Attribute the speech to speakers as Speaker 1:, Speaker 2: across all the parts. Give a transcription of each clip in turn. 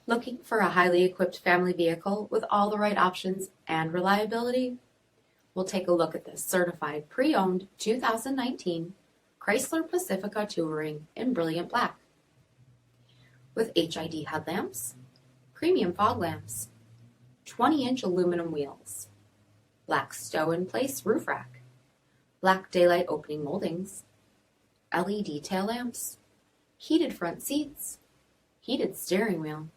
Speaker 1: Looking for a highly equipped family vehicle with all the right options and reliability? We'll take a look at this certified pre-owned 2019 Chrysler Pacifica Touring in brilliant black. With HID headlamps, premium fog lamps, 20-inch aluminum wheels, black stow-in-place roof rack, black daylight opening moldings, LED tail lamps, heated front seats, heated steering wheel,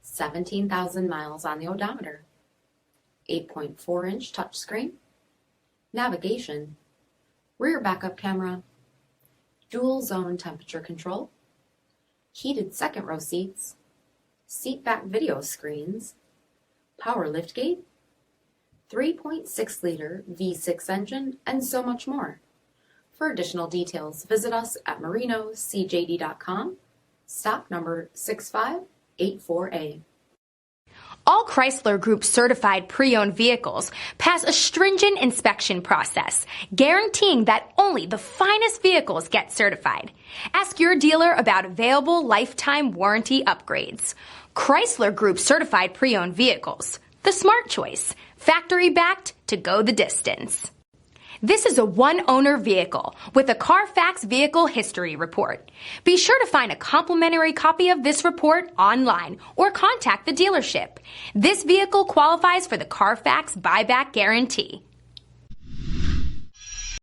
Speaker 1: 17,000 miles on the odometer, 8.4-inch touchscreen, navigation, rear backup camera, dual zone temperature control, heated second row seats, seat back video screens, power liftgate, 3.6-liter V6 engine, and so much more. For additional details, visit us at marinocjd.com, stock number 6584A.
Speaker 2: All Chrysler Group certified pre-owned vehicles pass a stringent inspection process, guaranteeing that only the finest vehicles get certified. Ask your dealer about available lifetime warranty upgrades. Chrysler Group certified pre-owned vehicles, the smart choice, factory backed to go the distance. This is a one-owner vehicle with a CARFAX vehicle history report. Be sure to find a complimentary copy of this report online or contact the dealership. This vehicle qualifies for the CARFAX buyback guarantee.